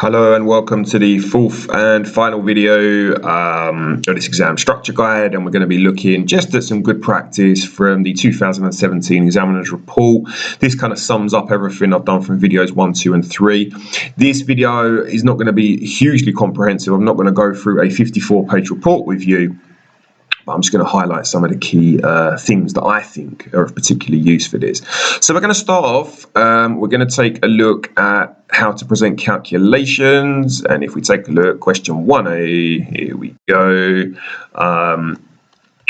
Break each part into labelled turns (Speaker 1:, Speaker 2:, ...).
Speaker 1: Hello and welcome to the fourth and final video of this exam structure guide, and we're going to be looking just at some good practice from the 2017 examiner's report. This kind of sums up everything I've done from videos 1, 2 and 3. This video is not going to be hugely comprehensive. I'm not going to go through a 54-page report with you. I'm just going to highlight some of the key things that I think are of particular use for this. So we're going to start off, we're going to take a look at how to present calculations. And if we take a look, question 1A, here we go.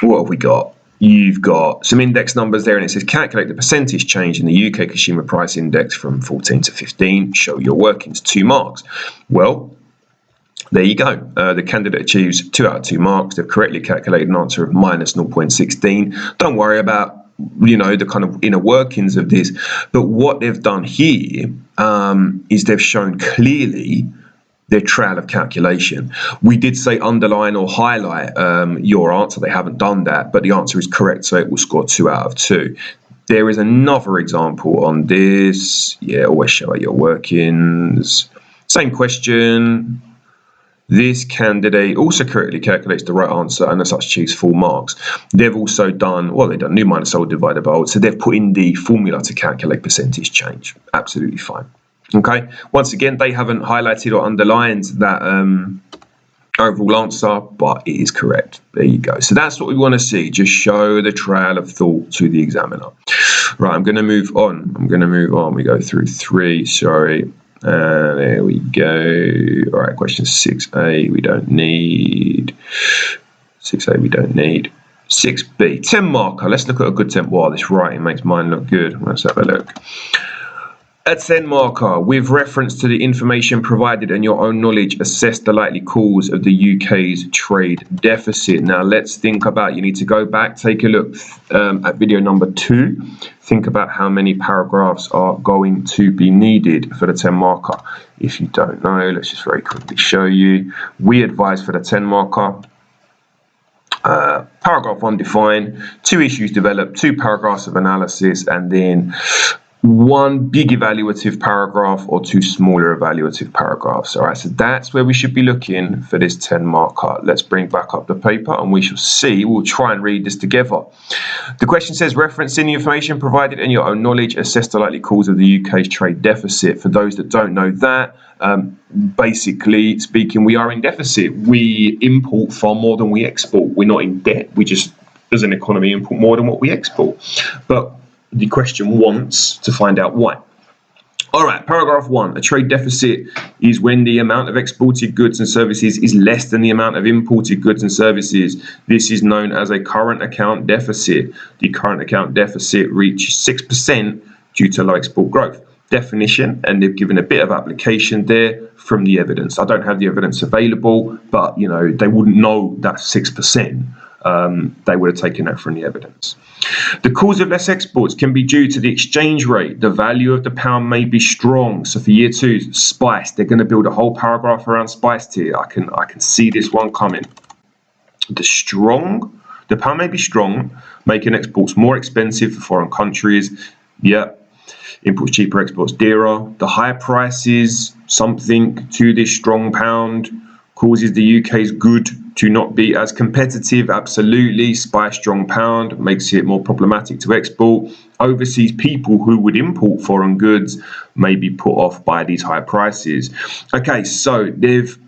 Speaker 1: What have we got? You've got some index numbers there, and it says calculate the percentage change in the UK Consumer Price Index from 14 to 15. Show your workings, 2 marks. Well, there you go. The candidate achieves 2 out of 2 marks. They've correctly calculated an answer of minus 0.16. Don't worry about, the kind of inner workings of this. But what they've done here is they've shown clearly their trail of calculation. We did say underline or highlight your answer. They haven't done that, but the answer is correct, so it will score 2 out of 2. There is another example on this. Yeah, always show out your workings. Same question. This candidate also correctly calculates the right answer and as such achieves 4 marks. They've also done, they've done new minus old divided by old, so they've put in the formula to calculate percentage change. Absolutely fine. Okay, once again, they haven't highlighted or underlined that overall answer, but it is correct. There you go. So that's what we want to see. Just show the trail of thought to the examiner. Right, I'm going to move on. We go through 3, sorry. There we go. All right, question 6A, we don't need. 6A, we don't need. 6B, 10 marker. Let's look at a good 10. Wow, this writing makes mine look good. Let's have a look. A 10 marker, with reference to the information provided and your own knowledge, assess the likely cause of the UK's trade deficit. Now, let's think about, you need to go back, take a look at video number 2. Think about how many paragraphs are going to be needed for the 10 marker. If you don't know, let's just very quickly show you. We advise for the 10 marker. Paragraph 1 define, 2 issues developed, 2 paragraphs of analysis, and then 1 big evaluative paragraph or 2 smaller evaluative paragraphs. All right, so that's where we should be looking for this 10 marker. Let's bring back up the paper and we shall see. We'll try and read this together. The question says, referencing the information provided and your own knowledge, assess the likely cause of the UK's trade deficit. For those that don't know that, basically speaking, we are in deficit. We import far more than we export. We're not in debt. We just, as an economy, import more than what we export. But the question wants to find out why. All right, paragraph 1. A trade deficit is when the amount of exported goods and services is less than the amount of imported goods and services. This is known as a current account deficit. The current account deficit reaches 6% due to low export growth. Definition, and they've given a bit of application there from the evidence. I don't have the evidence available, but they wouldn't know that's 6%. They would have taken that from the evidence. The cause of less exports can be due to the exchange rate. The value of the pound may be strong. So for year 2, spice, they're going to build a whole paragraph around spice here. I can see this one coming. The pound may be strong, making exports more expensive for foreign countries. Yeah. Imports cheaper, exports dearer. The high prices, something to this strong pound, causes the UK's good to not be as competitive. Absolutely. Spice strong pound makes it more problematic to export. Overseas people who would import foreign goods may be put off by these high prices. Okay, so they've,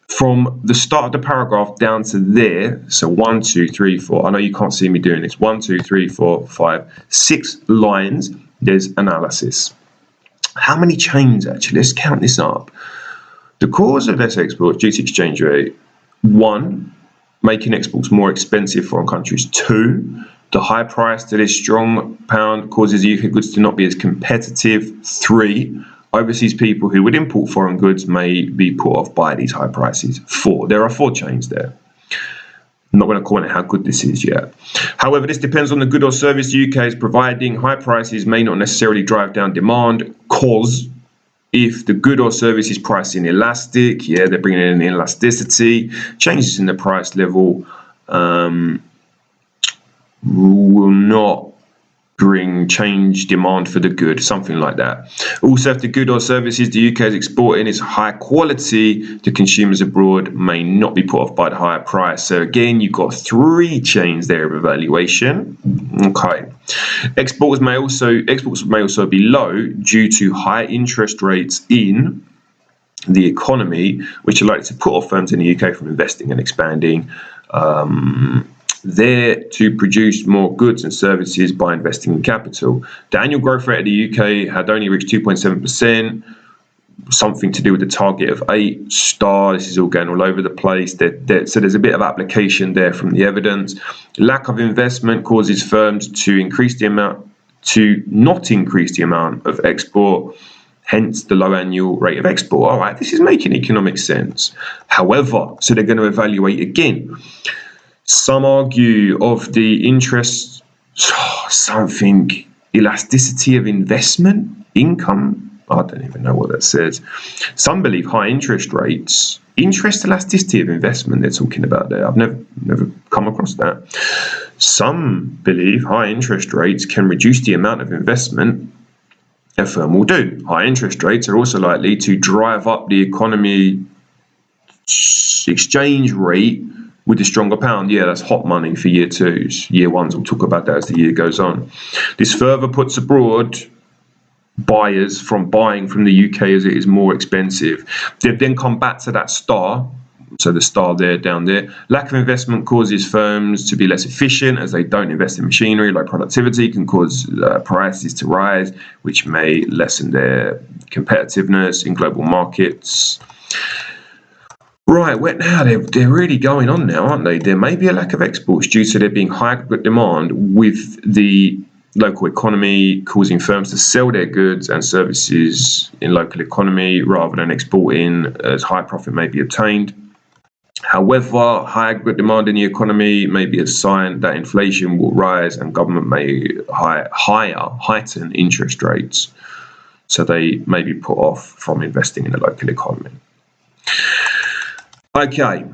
Speaker 1: from the start of the paragraph down to there, so 1, 2, 3, 4, I know you can't see me doing this, 1, 2, 3, 4, 5, 6 lines, there's analysis. How many chains actually? Let's count this up. The cause of less exports due to exchange rate. 1, making exports more expensive for foreign countries. 2, the high price to this strong pound causes UK goods to not be as competitive. 3, overseas people who would import foreign goods may be put off by these high prices. 4, there are 4 chains there. I'm not going to comment how good this is yet. However, this depends on the good or service the UK is providing. High prices may not necessarily drive down demand, cause if the good or service is price inelastic, they're bringing in elasticity, changes in the price level will not bring change demand for the good, something like that. Also, if the good or services the UK is exporting is high quality, the consumers abroad may not be put off by the higher price. So again, you've got three chains there of evaluation. Okay. Exports may also be low due to high interest rates in the economy, which are likely to put off firms in the UK from investing and expanding there to produce more goods and services by investing in capital. The annual growth rate of the UK had only reached 2.7%, something to do with the target of 8 star. This is all going all over the place. So there's a bit of application there from the evidence. Lack of investment causes firms to not increase the amount of export, hence the low annual rate of export. All right, this is making economic sense. However, so they're going to evaluate again. Some argue of the interest, elasticity of investment, income. I don't even know what that says. Some believe high interest rates, interest elasticity of investment they're talking about there. I've never come across that. Some believe high interest rates can reduce the amount of investment a firm will do. High interest rates are also likely to drive up the economy exchange rate with the stronger pound. Yeah, that's hot money for year twos. Year ones, we'll talk about that as the year goes on. This further puts abroad buyers from buying from the UK as it is more expensive. They've then come back to that star. So the star there, down there. Lack of investment causes firms to be less efficient as they don't invest in machinery. Low productivity can cause prices to rise, which may lessen their competitiveness in global markets. Right, well, now they're really going on now, aren't they? There may be a lack of exports due to there being high demand with the local economy causing firms to sell their goods and services in local economy rather than exporting, as high profit may be obtained. However, high demand in the economy may be a sign that inflation will rise and government may heighten interest rates, so they may be put off from investing in the local economy. Okay,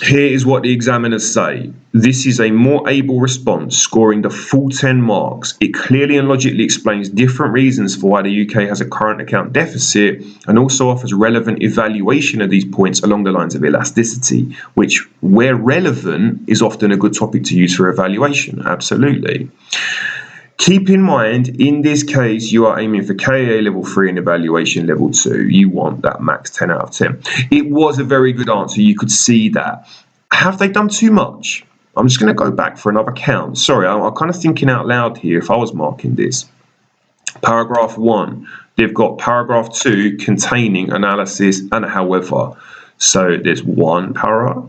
Speaker 1: here is what the examiners say. This is a more able response, scoring the full 10 marks. It clearly and logically explains different reasons for why the UK has a current account deficit and also offers relevant evaluation of these points along the lines of elasticity, which, where relevant, is often a good topic to use for evaluation. Absolutely. Keep in mind, in this case, you are aiming for KA level 3 and evaluation level 2. You want that max 10 out of 10. It was a very good answer. You could see that. Have they done too much? I'm just going to go back for another count. Sorry, I'm kind of thinking out loud here if I was marking this. Paragraph 1, they've got paragraph 2 containing analysis and a however. So there's one para,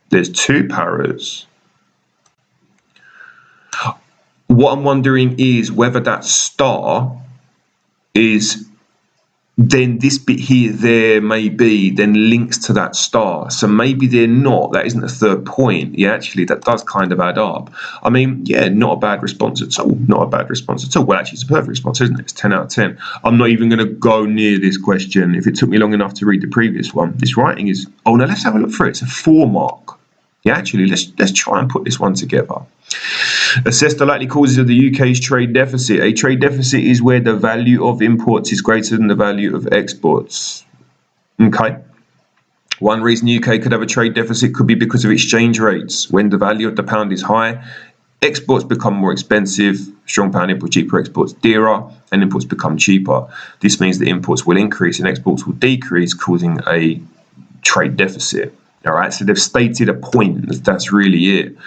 Speaker 1: there's two paras. What I'm wondering is whether that star is then this bit here, there may be, then links to that star. So maybe they're not. That isn't a third point. Yeah, actually, that does kind of add up. I mean, yeah, not a bad response at all. Not a bad response at all. Well, actually, it's a perfect response, isn't it? It's 10 out of 10. I'm not even going to go near this question. If it took me long enough to read the previous one, this writing is, oh, no, let's have a look through it. It's a 4 mark. Yeah, actually, let's try and put this one together. Assess the likely causes of the UK's trade deficit. A trade deficit is where the value of imports is greater than the value of exports. Okay. One reason the UK could have a trade deficit could be because of exchange rates. When the value of the pound is high, exports become more expensive. Strong pound import cheaper, exports dearer, and imports become cheaper. This means that imports will increase and exports will decrease, causing a trade deficit. All right, so they've stated a point. That's really it.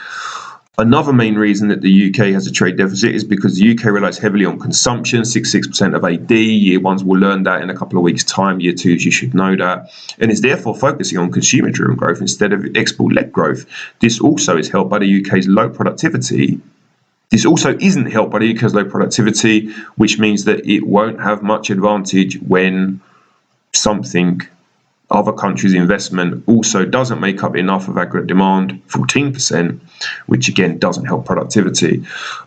Speaker 1: Another main reason that the UK has a trade deficit is because the UK relies heavily on consumption, 66% of AD. Year ones will learn that in a couple of weeks' time. Year twos, you should know that. And is therefore focusing on consumer-driven growth instead of export-led growth. This also is helped by the UK's low productivity. This also isn't helped by the UK's low productivity, which means that it won't have much advantage when something other countries' investment also doesn't make up enough of aggregate demand, 14%, which again doesn't help productivity.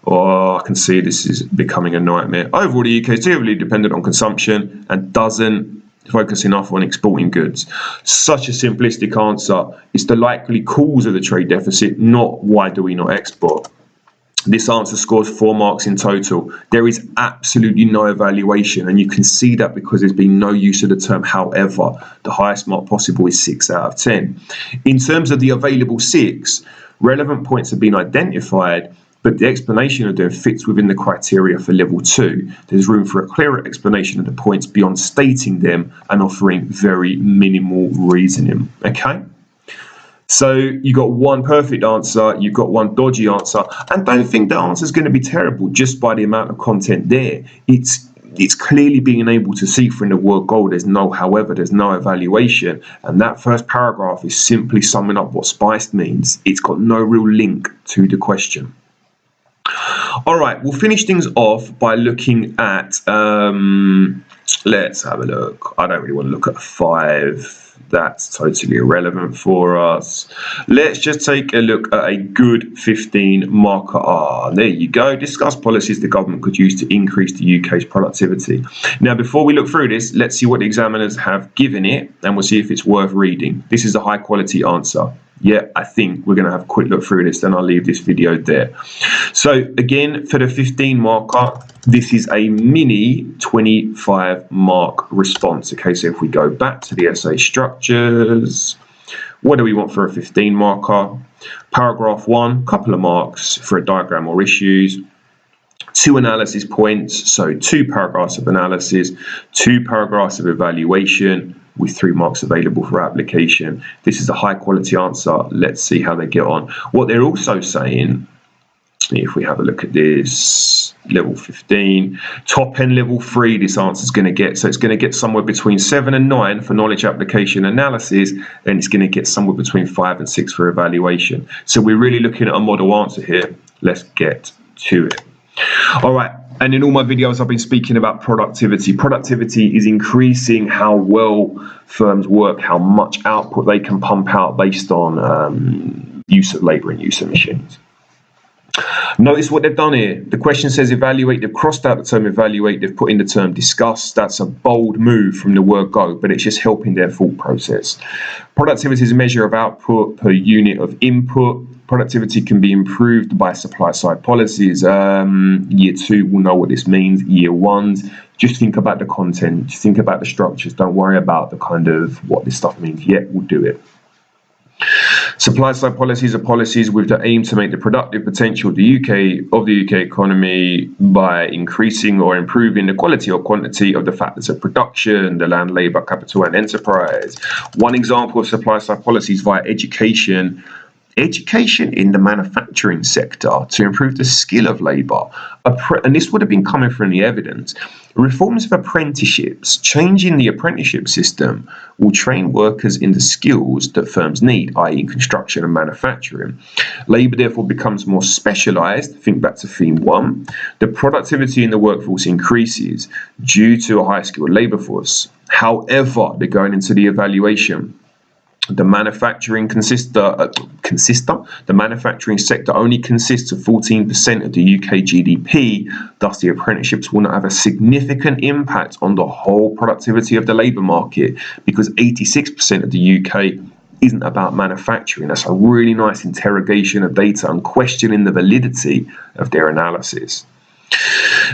Speaker 1: Oh, I can see this is becoming a nightmare. Overall, the UK is too heavily dependent on consumption and doesn't focus enough on exporting goods. Such a simplistic answer. It's the likely cause of the trade deficit, not why do we not export. This answer scores 4 marks in total. There is absolutely no evaluation, and you can see that because there's been no use of the term however. The highest mark possible is 6 out of 10. In terms of the available 6, relevant points have been identified, but the explanation of them fits within the criteria for level 2. There's room for a clearer explanation of the points beyond stating them and offering very minimal reasoning. Okay? So you got one perfect answer, you've got one dodgy answer, and don't think the answer is going to be terrible just by the amount of content there. It's clearly being able to see from the word goal. There's no however, there's no evaluation, and that first paragraph is simply summing up what spiced means. It's got no real link to the question. All right, we'll finish things off by looking at, let's have a look. I don't really want to look at 5. That's totally irrelevant for us. Let's just take a look at a good 15 marker. There you go. Discuss policies the government could use to increase the UK's productivity. Now, before we look through this, let's see what the examiners have given it, and we'll see if it's worth reading. This is a high quality answer. Yeah, I think we're going to have a quick look through this, then I'll leave this video there. So again, for the 15 marker, this is a mini 25 mark response. Okay, so if we go back to the essay structures, what do we want for a 15 marker? Paragraph 1, couple of marks for a diagram or issues. 2 analysis points, so 2 paragraphs of analysis, 2 paragraphs of evaluation, with 3 marks available for application. This is a high quality answer. Let's see how they get on. What they're also saying, if we have a look at this, level 15, top end level 3, this answer is going to get, so it's going to get somewhere between 7 and 9 for knowledge application analysis, and it's going to get somewhere between 5 and 6 for evaluation. So we're really looking at a model answer here. Let's get to it. All right, and in all my videos I've been speaking about productivity. Productivity is increasing how well firms work, how much output they can pump out based on use of labour and use of machines. Notice what they've done here. The question says evaluate. They've crossed out the term evaluate. They've put in the term discuss. That's a bold move from the word go, but it's just helping their thought process. Productivity is a measure of output per unit of input. Productivity can be improved by supply side policies. Year 2 will know what this means. Year 1, just think about the content. Just think about the structures. Don't worry about the kind of what this stuff means yet. We'll do it. Supply side policies are policies with the aim to make the productive potential of the UK economy by increasing or improving the quality or quantity of the factors of production, the land, labour, capital and enterprise. One example of supply side policies via education in the manufacturing sector to improve the skill of labour. And this would have been coming from the evidence. Reforms of apprenticeships, changing the apprenticeship system, will train workers in the skills that firms need, i.e. construction and manufacturing. Labour therefore becomes more specialised. Think back to theme 1. The productivity in the workforce increases due to a high skilled labour force. However, they're going into the evaluation. The manufacturing the manufacturing sector only consists of 14% of the UK GDP. Thus, the apprenticeships will not have a significant impact on the whole productivity of the labour market because 86% of the UK isn't about manufacturing. That's a really nice interrogation of data and questioning the validity of their analysis.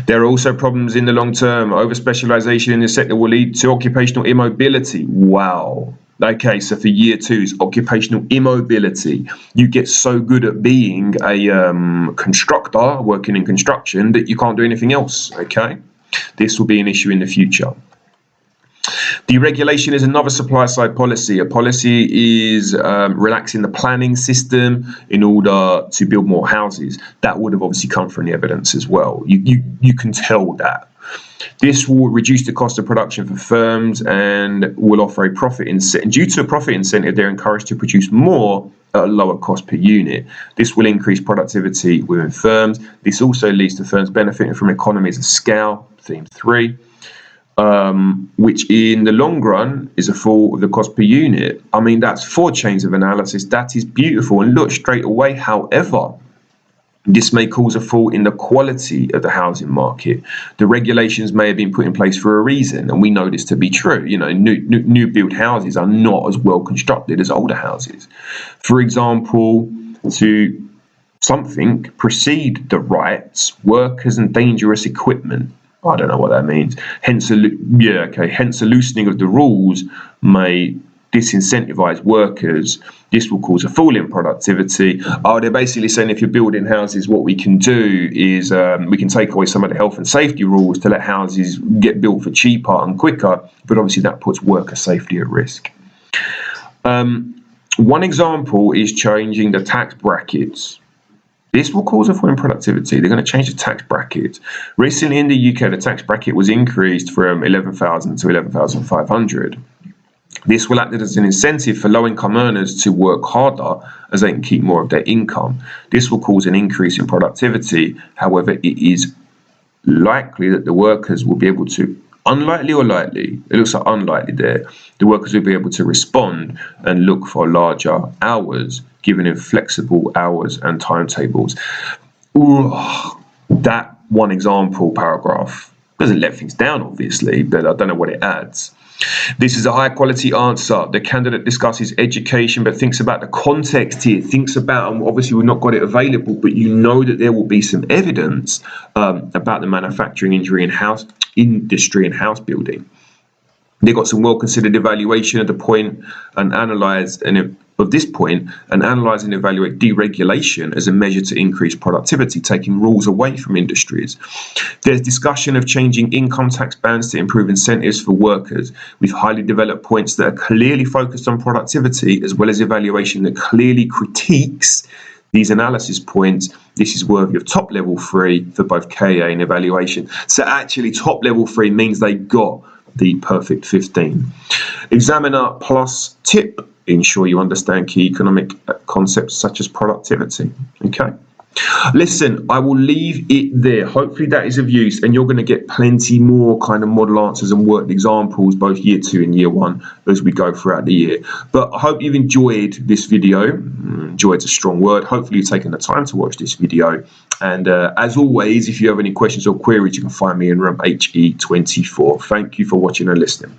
Speaker 1: There are also problems in the long term. Over-specialisation in the sector will lead to occupational immobility. Wow. Okay, so for year 2's occupational immobility, you get so good at being a constructor, working in construction, that you can't do anything else. Okay, this will be an issue in the future. Deregulation is another supply side policy. A policy is relaxing the planning system in order to build more houses. That would have obviously come from the evidence as well. You can tell that. This will reduce the cost of production for firms and will offer a profit incentive. Due to a profit incentive, they're encouraged to produce more at a lower cost per unit. This will increase productivity within firms. This also leads to firms benefiting from economies of scale, theme 3, which in the long run is a fall of the cost per unit. I mean, that's 4 chains of analysis. That is beautiful. And look, straight away, however, this may cause a fall in the quality of the housing market. The regulations may have been put in place for a reason, and we know this to be true. You know, new build houses are not as well constructed as older houses. For example, to something precede the rights, workers and dangerous equipment. I don't know what that means. Hence a loosening of the rules may disincentivize workers. This will cause a fall in productivity. They're basically saying if you're building houses, what we can do is we can take away some of the health and safety rules to let houses get built for cheaper and quicker, but obviously that puts worker safety at risk. One example is changing the tax brackets. This will cause a fall in productivity. They're going to change the tax bracket. Recently in the UK, the tax bracket was increased from 11,000 to 11,500. This will act as an incentive for low-income earners to work harder as they can keep more of their income. This will cause an increase in productivity. However, it is likely that the workers will be able to, unlikely or likely, it looks like unlikely there, the workers will be able to respond and look for larger hours, giving them flexible hours and timetables. That one example paragraph doesn't let things down, obviously, but I don't know what it adds. This is a high quality answer. The candidate discusses education, but thinks about the context here, thinks about, and obviously we've not got it available, but you know that there will be some evidence about the manufacturing industry and house building. They got some well-considered evaluation of the point and analyze of this point and analyze and evaluate deregulation as a measure to increase productivity, taking rules away from industries. There's discussion of changing income tax bands to improve incentives for workers, with highly developed points that are clearly focused on productivity, as well as evaluation that clearly critiques these analysis points. This is worthy of top level 3 for both KA and evaluation. So actually top level 3 means they got the perfect 15. Examiner plus tip: ensure you understand key economic concepts such as productivity. Okay. Listen, I will leave it there. Hopefully that is of use, and you're going to get plenty more kind of model answers and worked examples both year 2 and year 1 as we go throughout the year. But I hope you've enjoyed this video. Enjoyed's a strong word. Hopefully you've taken the time to watch this video. And as always, if you have any questions or queries, you can find me in room HE24. Thank you for watching and listening.